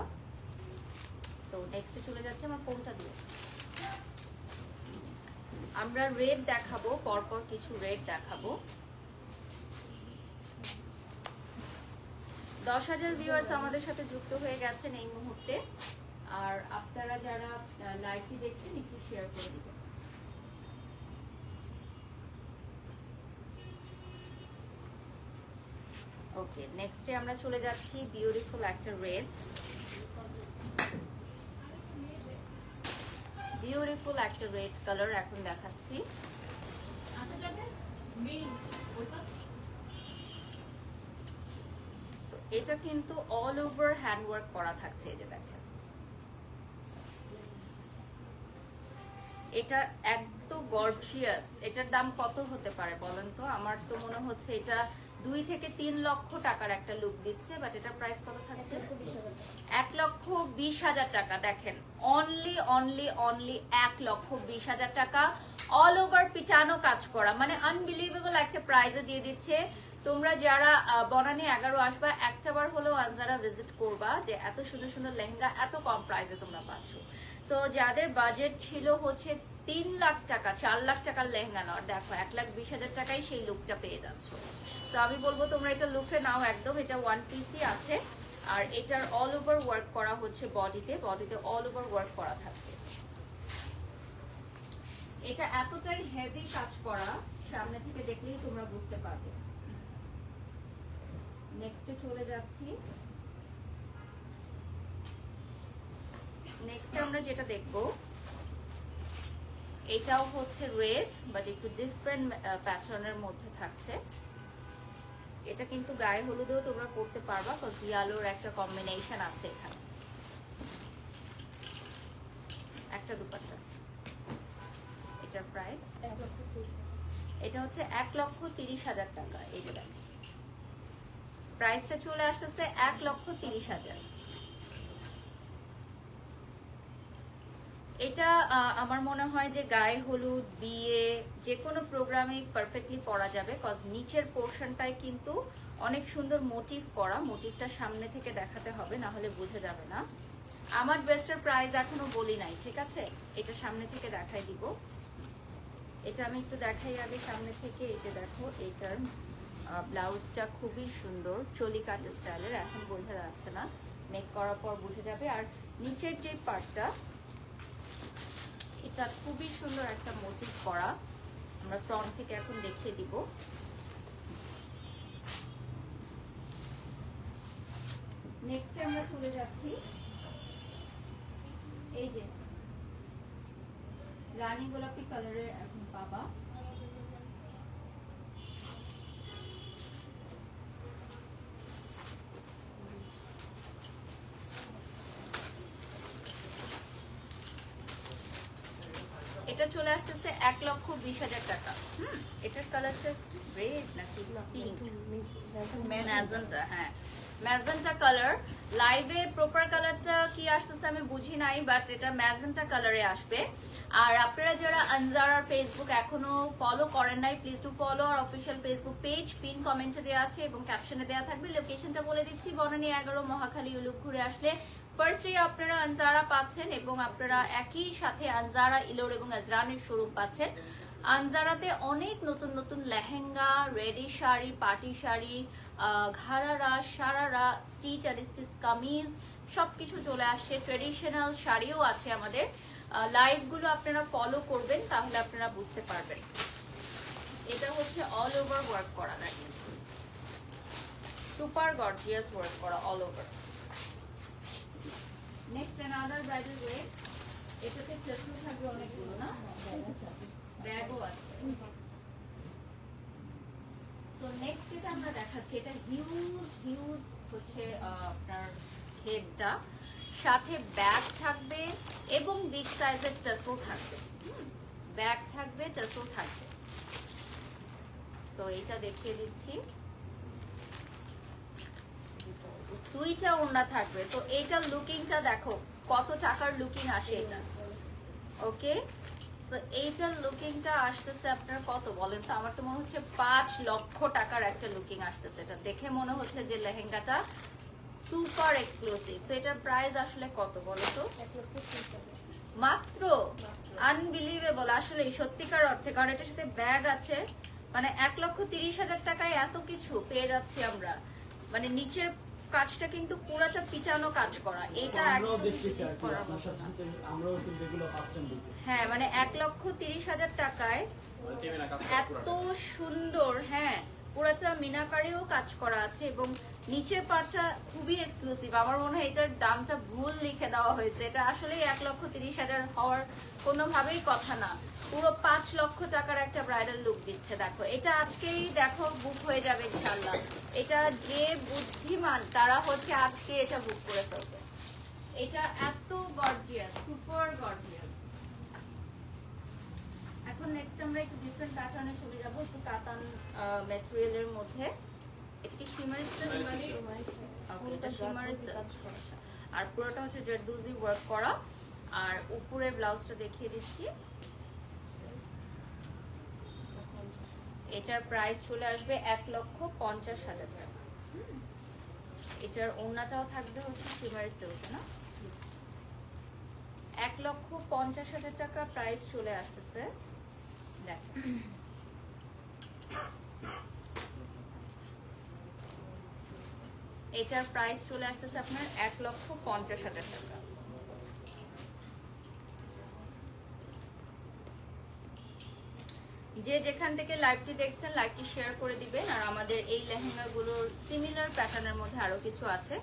সো নেক্সটে চলে যাচ্ছে আমার ফোনটা দিয়ে। আমরা রেড দেখাবো, পরপর কিছু রেড দেখাবো। 10,000 ভিউয়ার্স আমাদের সাথে যুক্ত হয়ে গেছেন এই মুহূর্তে। আর আপনারা যারা লাইভটি দেখছেন একটু শেয়ার করে দিবেন। ওকে, নেক্সটে আমরা চলে যাচ্ছি বিউটিফুল একটা রেড। বিউটিফুল একটা রেড কালার এখন দেখাচ্ছি। এটা কিন্তু অল ওভার হ্যান্ড ওয়ার্ক করা থাকছে, এই যে দেখেন। এটা এত গর্জিয়াস। এটার দাম কত হতে পারে বলেন তো? আমার তো মনে হচ্ছে এটা 2 থেকে 3 লক্ষ টাকার একটা লুক দিচ্ছে, বাট এটার প্রাইস কত থাকছে? 1,20,000 টাকা। দেখেন, অনলি 1,20,000 টাকা, অল ওভার পিটানো কাজ করা, মানে আনবিলিভেবল একটা প্রাইসে দিয়ে দিচ্ছে। তোমরা যারা বনানী 11 আসবা, একটাবার হলেও আনজারা ভিজিট করবা, যে এত সুন্দর সুন্দর লেহেঙ্গা এত কম প্রাইসে তোমরা পাচ্ছ। সো যাদের বাজেট ছিল হচ্ছে 3 লাখ টাকা, 4 লাখ টাকার লেহেঙ্গা নাও, দেখো 1,20,000 টাকায় সেই লুকটা পেয়ে যাচ্ছ। সো আমি বলবো তোমরা এটা লুফে নাও একদম। এটা ওয়ান পিসই আছে, আর এটার অল ওভার ওয়ার্ক করা হচ্ছে বডিতে অল ওভার ওয়ার্ক করা থাকবে। এটা এতটাই হেভি কাজ করা, সামনে থেকে দেখলেই তোমরা বুঝতে পারবে। নেক্সটে চলে যাচ্ছি। নেক্সট আমরা যেটা দেখব এটাও হচ্ছে রেড বাট একটু ডিফারেন্ট প্যাটার্নের মধ্যে থাকছে। এটা কিন্তু গায়ে হলুদেও তোমরা পরতে পারবা, কজ ইয়ালোর একটা কম্বিনেশন আছে এখানে। একটা দুপাট্টা, এটার প্রাইস এটা হচ্ছে 1,30,000 টাকা। এই যে দেখো প্রাইসটা চলে আসতেছে 1,30,000। এটা আমার মনে হয় যে গায়ে হলুদ, বিয়ে, যে কোনো প্রোগ্রামে পারফেক্টলি পরা যাবে, কজ নিচের পোর্শনটায় কিন্তু অনেক সুন্দর মোটিভ করা। মোটিভটা সামনে থেকে দেখাতে হবে, না হলে বোঝা যাবে না। আমার ড্রেসটার প্রাইস এখনো বলি নাই, ঠিক আছে? এটা সামনে থেকে দেখাই দিব। এটা আমি একটু দেখাই আগে সামনে থেকে। এটা দেখো, এটার ব্লাউজটা খুবই সুন্দর, চলি কাট স্টাইলের। এখন বোঝা যাচ্ছে না, মেক করার পর বোঝা যাবে। আর নিচের যে পার্টটা, এটা খুবই সুন্দর একটা মোটিভ করা। আমরা ফ্রন্ট থেকে এখন দেখিয়ে দিব। নেক্সটে আমরা চলে যাচ্ছি, এই যে রানী গোলাপি কালারের এখন পাবা। এটা চলে আসতেছে 1,20,000 টাকা। এটার কালারটা রেড নাকি পিঙ্ক? ম্যাজেন্টা, হ্যাঁ ম্যাজেন্টা কালার। লাইভে প্রপার কালারটা কি আসতেছে আমি বুঝি নাই, বাট এটা ম্যাজেন্টা কালারে আসবে। আর আপনারা যারা আনজারার ফেসবুক এখনো ফলো করেন নাই, প্লিজ টু ফলো আর অফিসিয়াল ফেসবুক পেজ। পিন কমেন্টে দেওয়া আছে এবং ক্যাপশনে দেওয়া থাকবে। লোকেশনটা বলে দিচ্ছি, বনানী 11 মহাখালী উলুপ ঘুরে আসলে ফার্স্টে আপনারা আনজারা পাচ্ছেন এবং আপনারা একই সাথে আনজারা, ইলোর এবং আজরানের শোরুম পাচ্ছেন। আনজারাতে অনেক নতুন নতুন lehenga, ready sari, party sari, gharara, sharara, stitch আর স্টিচ কামিজ সবকিছু চলে আসছে। ট্রেডিশনাল শাড়িও আছে আমাদের। লাইভগুলো আপনারা ফলো করবেন, তাহলে আপনারা বুঝতে পারবেন। এটা হচ্ছে অল ওভার ওয়ার্ক করা, দেখেন সুপার গর্জিয়াস ওয়ার্ক করা all over. Next another bridal way. এটাতে ফ্লেক্সিবল থাকবে অনেকগুলো, না ব্যাগও আছে। সো নেক্সট যেটা আমরা দেখাচ্ছি, এটা হিউজ হচ্ছে আপনার হেডটা, সাথে ব্যাগ থাকবে এবং বিগ সাইজের টাসেল থাকবে। ব্যাগ থাকবে, টাসেল থাকবে। সো এটা দেখিয়ে দিচ্ছি, দুইটা ওড়না থাকবে। তো এইটার লুকিংটা দেখো কত টাকার লুকিং আসে এটা। ওকে, সো এইটার লুকিংটা আসতেছে আপনার কত বলেন তো? আমার তো মনে হচ্ছে 5 লক্ষ টাকার একটা লুকিং আসতেছে। এটা দেখে মনে হচ্ছে যে লেহেঙ্গাটা সুপার এক্সক্লুসিভ। সো এটার প্রাইস আসলে কত বলো তো? মাত্র আনবিলিভেবল, আসলে সত্যিকার অর্থে। কারণ এটার সাথে ব্যাগ আছে, মানে 1,30,000 টাকায় এত কিছু পেয়ে যাচ্ছি আমরা। মানে নিচের কাজটা কিন্তু পুরাটা পিটানো কাজ করা। এটা একদম করার মতো না। হ্যাঁ, মানে 1,30,000 টাকায় এত সুন্দর, হ্যাঁ পুরাটা মিনাকারিও কাজ করা আছে এবং নিচের পার্টটা খুবই এক্সক্লুসিভ। আমার মনে হয় এটার দামটা ভুল লিখে দেওয়া হয়েছে। এটা আসলে 1,30,000 হওয়ার কোনোভাবেই কথা না। পুরো 5 লক্ষ টাকার একটা ব্রাইডাল লুক দিচ্ছে। দেখো এটা আজকেই দেখো বুক হয়ে যাবে ইনশাল্লাহ। এটা যে বুদ্ধিমান তারা হচ্ছে আজকে এটা বুক করে ফেলবে। এটা এত গর্জিয়াস, সুপার গর্জিয়াস। এখন নেক্সট আমরা একটু ডিফারেন্ট প্যাটার্নে চলে যাব, একটু কাতান ম্যাটেরিয়ালের মধ্যে। এটা কি শিমারি সিল্ক? ওকে, এটা শিমারি সিল্ক আর পুরোটা হচ্ছে জারদোজি ওয়ার্ক করা। আর উপরের ব্লাউজটা দেখিয়ে দিচ্ছি। এটার প্রাইস চলে আসবে 1,50,000 টাকা। এটার ওড়নাটাও থাকবে হচ্ছে শিমারি সিল্ক, না? 1,50,000 টাকা প্রাইস চলে আসতেছে। এটার প্রাইস চলে আসতেছে আপনার 1,50,000 টাকা। যে যেখান থেকে লাইভটি দেখছেন লাইভটি শেয়ার করে দিবেন। আর আমাদের এই লেহেঙ্গাগুলোর সিমিলার প্যাটার্নের মধ্যে আরো কিছু আছে।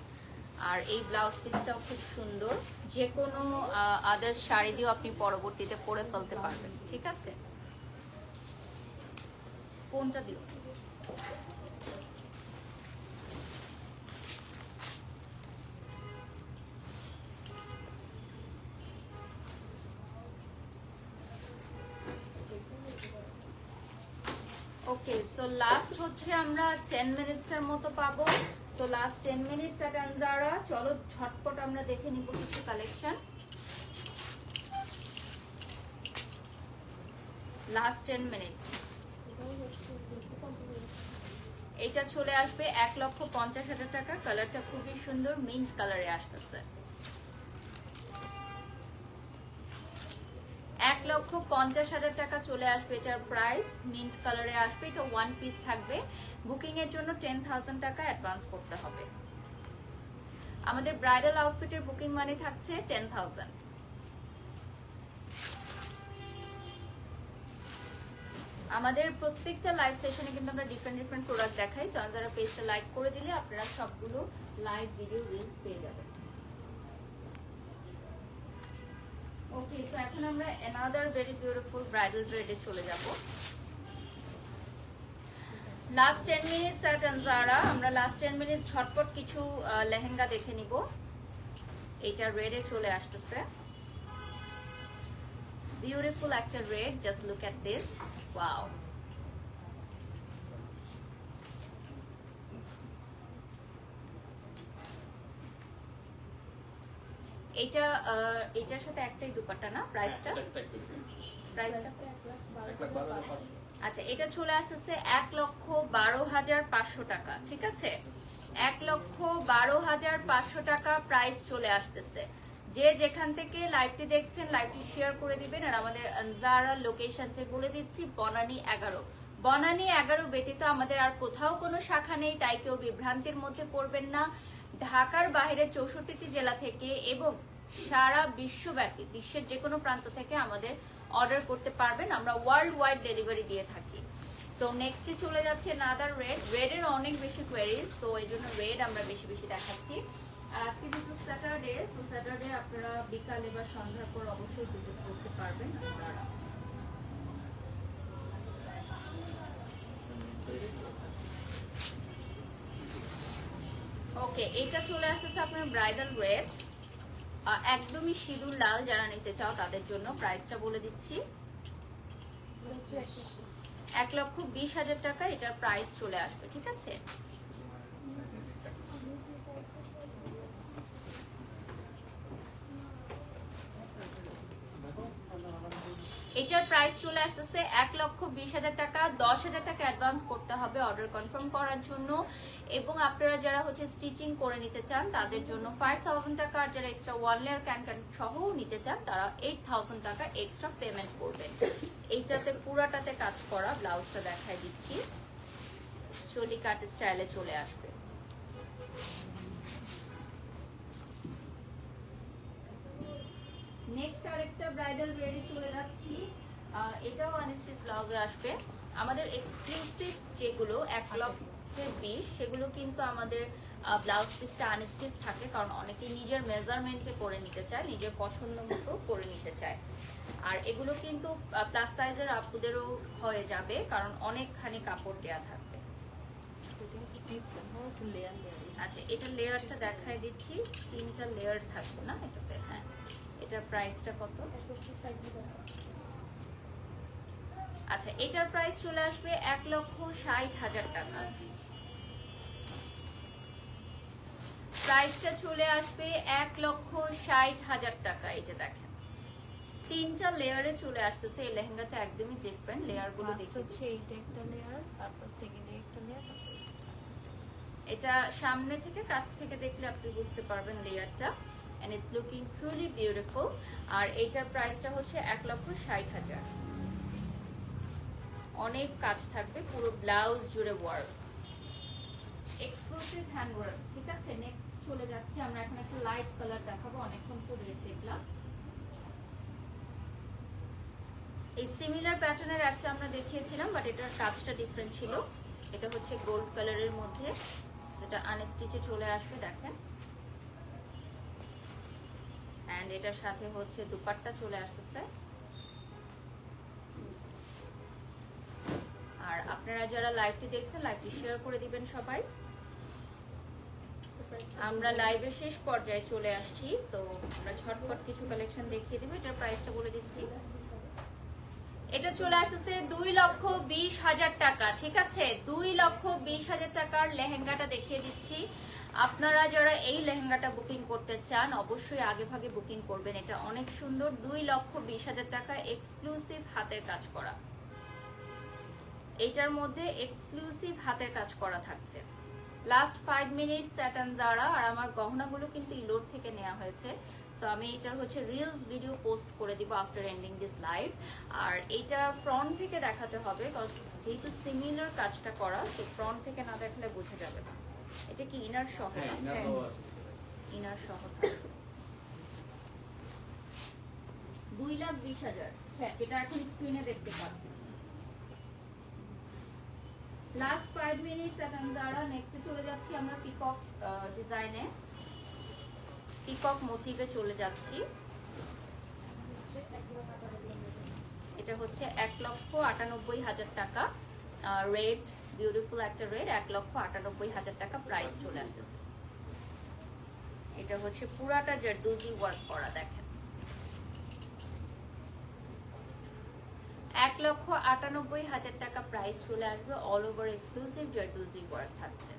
আর এই ব্লাউজ পিসটাও খুব সুন্দর, যে কোনো আদার্স শাড়ি দিয়েও আপনি পরবর্তীতে পরে ফেলতে পারবেন। ঠিক আছে, ফোনটা দিও। ওকে, সো লাস্ট হচ্ছে আমরা 10 মিনিটস এর মতো পাবো। সো লাস্ট 10 মিনিটস এট আনজারা। চলো ঝটপট আমরা দেখে নিব কিছু কালেকশন। Last 10 minutes. এটা চলে আসবে 1,50,000 টাকা। কালারটা খুবই সুন্দর, মিন্ট কালারে আসতেছে। 1,50,000 টাকা চলে আসবে এটার প্রাইস। মিন্ট কালারে আসবে, এটা ওয়ান পিস থাকবে। বুকিং এর জন্য 10,000 টাকা অ্যাডভান্স করতে হবে। আমাদের ব্রাইডাল আউটফিটের বুকিং মানি থাকছে 10,000। আমাদের প্রত্যেকটা লাইভ সেশনে কিন্তু আমরা ডিফারেন্ট ডিফারেন্ট প্রোডাক্ট দেখাই। সো যারা পেজটা লাইক করে দিলে আপনারা সবগুলো লাইভ ভিডিও রিলস পেয়ে যাবেন। ওকে, সো এখন আমরা অ্যানাদার ভেরি বিউটিফুল ব্রাইডাল ড্রেসে চলে যাব। লাস্ট 10 মিনিটস এট আনজারা। আমরা লাস্ট 10 মিনিট ঝটপট কিছু লেহেঙ্গা দেখে নিব। এটা রেডে চলে আসতেছে, বিউটিফুল একটা red. Just look at this, wow. এটা এটার সাথে একটাই দুপাট্টা না? প্রাইসটা আচ্ছা, এটা চলে আসতেছে 1,12,500 টাকা। ঠিক আছে, 1,12,500 টাকা প্রাইস চলে আসতেছে। যে যেখান থেকে লাইভটি দেখছেন লাইভটি শেয়ার করে দিবেন। আর আমাদের আনজারা লোকেশনটা বলে দিচ্ছি, বনানী 11। বনানী 11 ব্যতীত আমাদের আর কোথাও কোনো শাখা নেই, তাই কেউ বিভ্রান্তির মধ্যে পড়বেন না। ঢাকার বাইরে 64টি জেলা থেকে এবং সারা বিশ্বব্যাপী বিশ্বের যে কোনো প্রান্ত থেকে আমাদের অর্ডার করতে পারবেন। আমরা ওয়ার্ল্ড ওয়াইড ডেলিভারি দিয়ে থাকি। সো নেক্সটে চলে যাচ্ছে নাদার রেড। রেডের অনেক বেশি কোয়ারিজ, সো এই জন্য রেড আমরা বেশি বেশি দেখাচ্ছি। আর আজকে যেহেতু স্যাটারডে, সো স্যাটারডে আপনারা বিকালে বা সন্ধ্যার পর অবশ্যই ভিজিট করতে পারবেন যারা। ওকে, এটা চলে আসতেছে আপনার ব্রাইডাল রেড, একদমই সিঁদুর লাল। যারা নিতে চাও তাদের জন্য প্রাইসটা বলে দিচ্ছি, 1,20,000 টাকা এটার প্রাইস চলে আসবে। ঠিক আছে, এটার প্রাইস চলে আসতেছে 1,20,000 টাকা। 10,000 টাকা অ্যাডভান্স করতে হবে অর্ডার কনফার্ম করার জন্য। এবং আপনারা যারা হচ্ছে স্টিচিং করে নিতে চান তাদের জন্য 5,000 টাকা। আর যারা এক্সট্রা ওয়ান লেয়ার ক্যান সহ নিতে চান তারা 8,000 টাকা এক্সট্রা পেমেন্ট করবেন। এইটাতে পুরাটাতে কাজ করা। ব্লাউজটা দেখাই দিচ্ছি, চলি কাট স্টাইলে চলে আসবে। নেক্সট আরেকটা ব্রাইডাল রেডি চলে যাচ্ছি। এটাও আনস্টিচ ব্লাউজে আসবে। আমাদের এক্সক্লুসিভ যেগুলো 1,20,000 সেগুলো কিন্তু আমাদের ব্লাউজ পিসটা আনস্টিচ থাকে, কারণ অনেকে নিজের মেজারমেন্টে করে নিতে চায়, নিজের পছন্দ মতো করে নিতে চায়। আর এগুলো কিন্তু প্লাস সাইজের আপুদেরও হয়ে যাবে, কারণ অনেকখানি কাপড় দেওয়া থাকবে। আচ্ছা, এটা লেয়ারটা দেখাই দিচ্ছি, 3টা লেয়ার থাকবে না এটাতে। হ্যাঁ, এটার প্রাইসটা কত? আচ্ছা, এটার প্রাইস চলে আসবে 1,60,000 টাকা। প্রাইসটা চলে আসবে 1,60,000 টাকা। এই যে দেখেন 3টা লেয়ারে চলে আসতেছে। এই লেহেঙ্গাটা একদমই ডিফারেন্ট। লেয়ার গুলো দেখছি, এইটা একটা লেয়ার, তারপর সেকেন্ডে একটা লেয়ার। এটা সামনে থেকে কাছ থেকে দেখলে আপনি বুঝতে পারবেন লেয়ারটা। and it's looking truly beautiful। আর এইটার প্রাইসটা হচ্ছে 1,60,000। অনেক কাজ থাকবে, পুরো ব্লাউজ জুড়ে ওয়ার্ক, এক্সক্লুসিভ হ্যান্ড ওয়ার্ক। ঠিক আছে, নেক্সট চলে যাচ্ছি আমরা। এখন একটা লাইট কালার দেখাবো, অনেকক্ষণ তো রেড দেখলাম। এই সিমিলার প্যাটার্নের একটা আমরা দেখিয়েছিলাম, বাট এটার কাজটা ডিফারেন্ট ছিল। এটা হচ্ছে গোল্ড কালারের মধ্যে, সেটা আনস্টিচে চলে আসবে দেখেন। অ্যান্ড এটার সাথে হচ্ছে দুপাট্টা চলে আসতেছে। আর আপনারা যারা লাইভটি দেখছেন, লাইভটি শেয়ার করে দিবেন সবাই। আমরা লাইভের শেষ পর্যায়ে চলে আসছি, সো আমরা ঝটপট কিছু কালেকশন দেখিয়ে দিব। এটার প্রাইসটা বলে দিচ্ছি। এটা চলে আসতেছে 2,20,000 টাকা, ঠিক আছে? 2,20,000 টাকার লেহেঙ্গাটা দেখিয়ে দিচ্ছি। আপনারা যারা এই লেহেঙ্গাটা বুকিং করতে চান অবশ্যই আগে ভাগে বুকিং করবেন। এটা অনেক সুন্দর। 2,20,000 টাকা, এক্সক্লুসিভ হাতের কাজ করা। এটার মধ্যে এক্সক্লুসিভ হাতের কাজ করা থাকছে। লাস্ট 5 মিনিট স্যাটান জারা। আর আমার গহনাগুলো কিন্তু ইলোর থেকে নেওয়া হয়েছে, সো আমি এটার হচ্ছে রিলস ভিডিও পোস্ট করে দিব আফটার এন্ডিং দিস লাইভ। আর এটা ফ্রন্ট থেকে দেখাতে হবে, যেহেতু সিমিলার কাজটা করা, তো ফ্রন্ট থেকে না দেখলে বোঝা যাবে না। এটা কি ইনার সহ? ইনার সহ থাকছে 2,20,000, যেটা এখন স্ক্রিনে দেখতে পাচ্ছি। লাস্ট 5 মিনিটস এখন যারা। নেক্সটে চলে যাচ্ছি আমরা পিকক ডিজাইনে, পিকক মোটিভে চলে যাচ্ছি। এটা হচ্ছে 1,98,000 টাকা, রেড, বিউটিফুল একটা রেড। 1,98,000 টাকা প্রাইস চলে আসতেছে। এটা হচ্ছে পুরাটা জারদোজি ওয়ার্ক করা, দেখেন। 1,98,000 টাকা প্রাইস চলে আসবে। All over exclusive zardozi work থাকছে।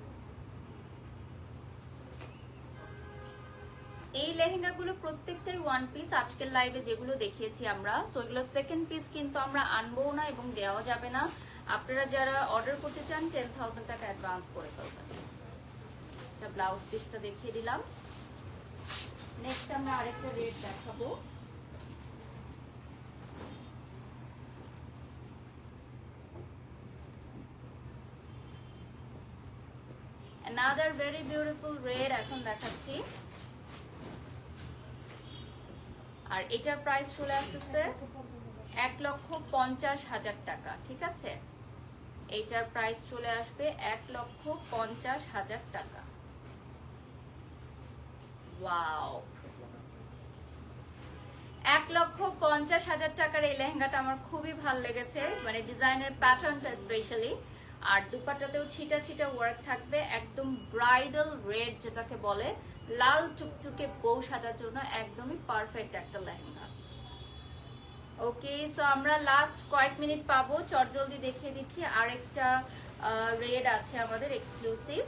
এই লেহেঙ্গাগুলো প্রত্যেকটাই ওয়ান পিস। আজকের লাইভে যেগুলো দেখিয়েছি আমরা, সো এগুলো সেকেন্ড পিস কিন্তু আমরা আনবো না এবং দেওয়া যাবে না। আপনারা যারা অর্ডার করতে চান 10,000 টাকা অ্যাডভান্স করে ফেলবেন। আচ্ছা, ব্লাউজ পিসটা দেখিয়ে দিলাম। নেক্সট আমরা আরেকটা রেড দেখাবো। another very beautiful red এখন দেখাচ্ছি। আর এটার প্রাইস চলে আসতেছে 1,50,000 টাকা, ঠিক আছে? এইটার প্রাইস চলে আসবে 1,50,000 টাকা। ওয়াও, 1,50,000 টাকার এই লেহেঙ্গাটা আমার খুবই ভালো লেগেছে, মানে ডিজাইনের প্যাটার্নটা স্পেশালি। আর দুপাট্টাতেও ছিটা ছিটা ওয়ার্ক থাকবে, একদম ব্রাইডাল রেড যেটাকে বলে, লাল টুকটুকে বউ সাজার জন্য একদমই পারফেক্ট একটা লেহেঙ্গা। ওকে, সো আমরা লাস্ট কয়েক মিনিট পাবো, চটজলদি দেখিয়ে দিচ্ছি। আরেকটা রেড আছে আমাদের এক্সক্লুসিভ।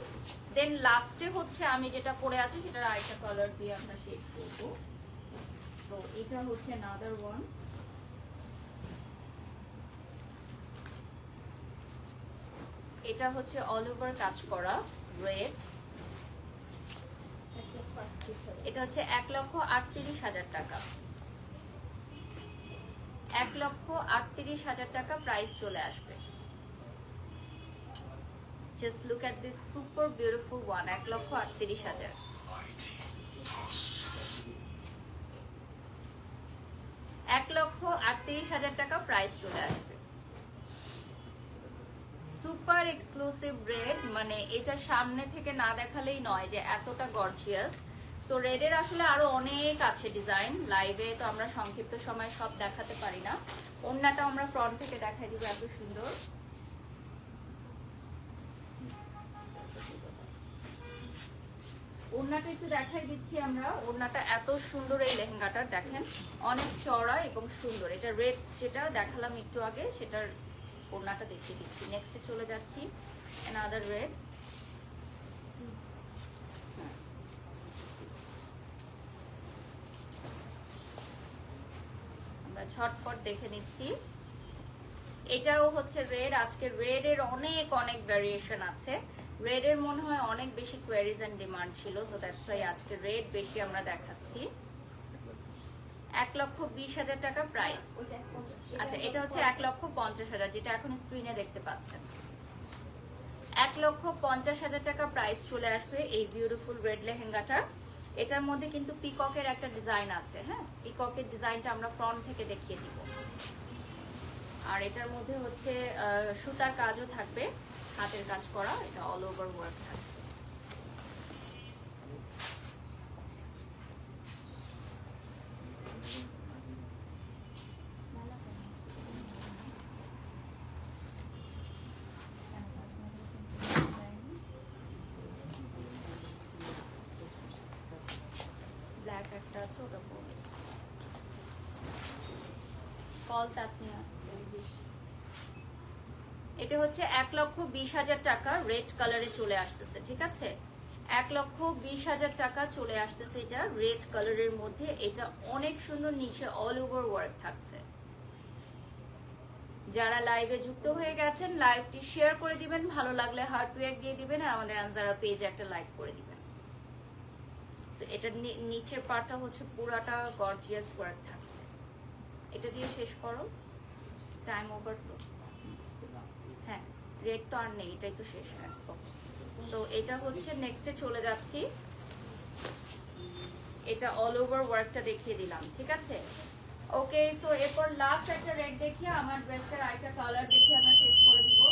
দেন লাস্টে হচ্ছে আমি যেটা পরে আছি সেটার আরেকটা কালার দিয়ে আমরা শেড করবো। তো এটা হচ্ছে another one। এটা হচ্ছে অল ওভার কাজ করা রেড। এটা হচ্ছে 1,38,000 টাকা। 1,38,000 টাকা প্রাইস চলে আসবে। Just look at this super beautiful one. 1,38,000। 1,38,000 টাকা প্রাইস চলে আসবে। সুপার এক্সক্লুসিভ রেড, মানে এটা সামনে থেকে না দেখালেই নয় যে এতটা গর্জিয়াস। সো রেডের আসলে আরো অনেক আছে ডিজাইন, লাইভে তো আমরা সংক্ষিপ্ত সময় সব দেখাতে পারি না। ওড়নাটা আমরা ফ্রন্ট থেকে দেখাই দিব, এত সুন্দর। ওড়নাটা একটু দেখাই দিচ্ছি আমরা। ওড়নাটা এত সুন্দর এই লেহেঙ্গাটার, দেখেন অনেক চওড়া এবং সুন্দর। এটা রেড যেটা দেখালাম একটু আগে, সেটার ওড়নাটা দেখিয়ে দিচ্ছি। নেক্সটে চলে যাচ্ছি another red। আমরা ঝটপট দেখে নিচ্ছি। এটাও হচ্ছে রেড। আজকে রেড এর অনেক অনেক ভ্যারিয়েশন আছে। রেড এর মনে হয় অনেক বেশি কোয়ারিজ এন্ড ডিমান্ড ছিল, সো দ্যাটস ওয়াই আজকে রেড বেশি আমরা দেখাচ্ছি। 1,20,000 টাকা প্রাইস। আচ্ছা, এটা হচ্ছে 1,50,000, যেটা এখন স্ক্রিনে দেখতে পাচ্ছেন। 1,50,000 টাকা প্রাইস চলে আসবে এই বিউটিফুল রেড লেহেঙ্গাটা। এটার মধ্যে কিন্তু পিককের একটা ডিজাইন আছে। হ্যাঁ, পিককের ডিজাইনটা আমরা ফ্রন্ট থেকে দেখিয়ে দিব। আর এটার মধ্যে হচ্ছে সুতার কাজও থাকবে, হাতের কাজ করা, এটা অল ওভার ওয়ার্ক থাকছে। ব্ল্যাক একটা আছে, ওটা পরবে। কল তাসনিয়া। এটা হচ্ছে 1,20,000 টাকা, রেড কালারে চলে আসতেছে, ঠিক আছে? 1,20,000 টাকা চলে আসতেছে, এটা রেড কালারের মধ্যে। এটা অনেক সুন্দর, নিচে অল ওভার ওয়ার্ক থাকছে। যারা লাইভে যুক্ত হয়ে গেছেন লাইভটি শেয়ার করে দিবেন, ভালো লাগলে হার্ট রিঅ্যাক্ট দিয়ে দিবেন, আর আমাদের আনজারা পেজে একটা লাইক করে দিবেন। এটা নিচের পার্টটা হচ্ছে পুরাটা গর্জিয়াস ওয়ার্ক থাকছে। এটা দিয়ে শেষ করো, টাইম ওভার তো। হ্যাঁ, রেড তো আর নেই, এটাই তো শেষ। সো এটা হচ্ছে নেক্সটে চলে যাচ্ছি। এটা অল ওভার ওয়ার্কটা দেখিয়ে দিলাম, ঠিক আছে? ওকে, সো এরপর লাস্ট একটা রেড দেখিয়ে আমার ড্রেসটার আরেকটা কালার দেখিয়ে আমরা শেষ করে দিব।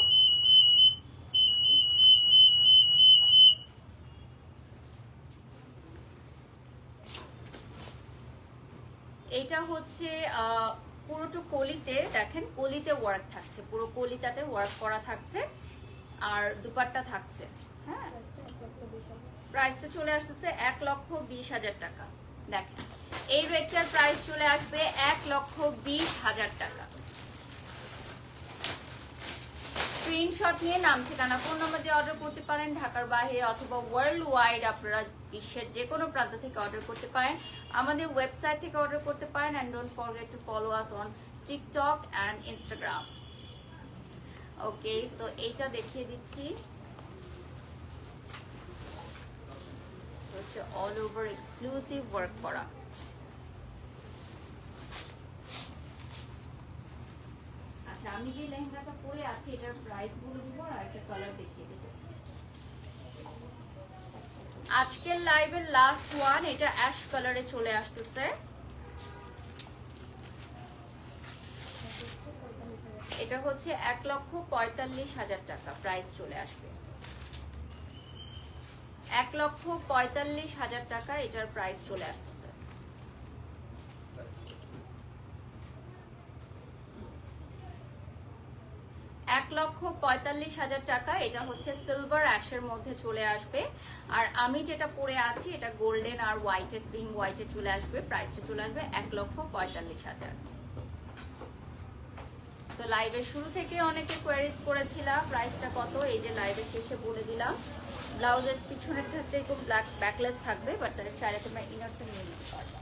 এটা হচ্ছে পুরোটা কলিতে, দেখেন কলিতে ওয়ার্ক থাকছে, পুরো কলিতাতে ওয়ার্ক করা থাকছে, আর দুপাট্টা থাকছে। হ্যাঁ, প্রাইসটা চলে আসতেছে 1,20,000 টাকা। দেখেন এই রেটটার প্রাইস চলে আসবে 1,20,000 টাকা। স্ক্রিনশট নিয়ে নাম, ঠিকানা, ফোন নাম্বার দিয়ে অর্ডার করতে পারেন। ঢাকার বাইরে অথবা ওয়ার্ল্ড ওয়াইড আপনারা বিশ্বের যে কোনো প্রান্ত থেকে অর্ডার করতে পারেন, আমাদের ওয়েবসাইট থেকে অর্ডার করতে পারেন। And don't forget to follow us on TikTok and Instagram. Okay, so এইটা দেখিয়ে দিচ্ছি, হচ্ছে অল ওভার এক্সক্লুসিভ ওয়ার্ক করা। আচ্ছা, আমি যে লেহেঙ্গাটা পরে আছি এটার প্রাইস বলে দিব আর একটা কালার দেখিয়ে দেব। আজকের লাইভের লাস্ট ওয়ান, এটা অ্যাশ কালারে চলে আসতেছে। এটা হচ্ছে 1,45,000 টাকা প্রাইস চলে আসবে। 1,45,000 টাকা এটার প্রাইস চলে আসতেছে। এক 1,45,000 টাকা। এটা হচ্ছে সিলভার অ্যাশের মধ্যে চলে আসবে। আর আমি যেটা পরে আছি এটা গোল্ডেন আর হোয়াইটের, ক্রিম হোয়াইটে চলে আসবে। প্রাইসটা চলে আসবে 1,45,000। সো লাইভের শুরু থেকে অনেকে কোয়ারিজ করেছিলাম প্রাইসটা কত, এই যে লাইভের শেষে বলে দিলাম। ব্লাউজের পিছনের ক্ষেত্রে একটু ব্ল্যাক ব্যাকলেস থাকবে, বাট চাইলে তোমরা ইনারটা নিয়ে নিতে পারবে।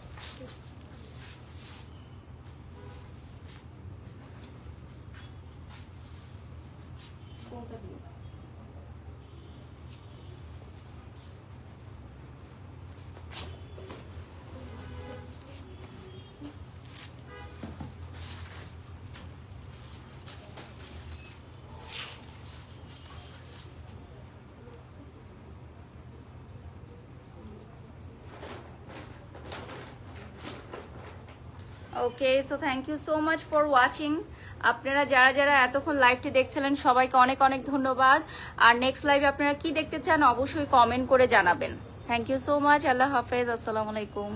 কোনটা দিও? Okay, so thank you so much for watching. আপনারা যারা যারা এতক্ষণ লাইভটি দেখছিলেন সবাইকে অনেক অনেক ধন্যবাদ। আর নেক্সট লাইভে আপনারা কি দেখতে চান অবশ্যই কমেন্ট করে জানাবেন। Thank you so much. আল্লাহ হাফেজ, আসসালামু আলাইকুম।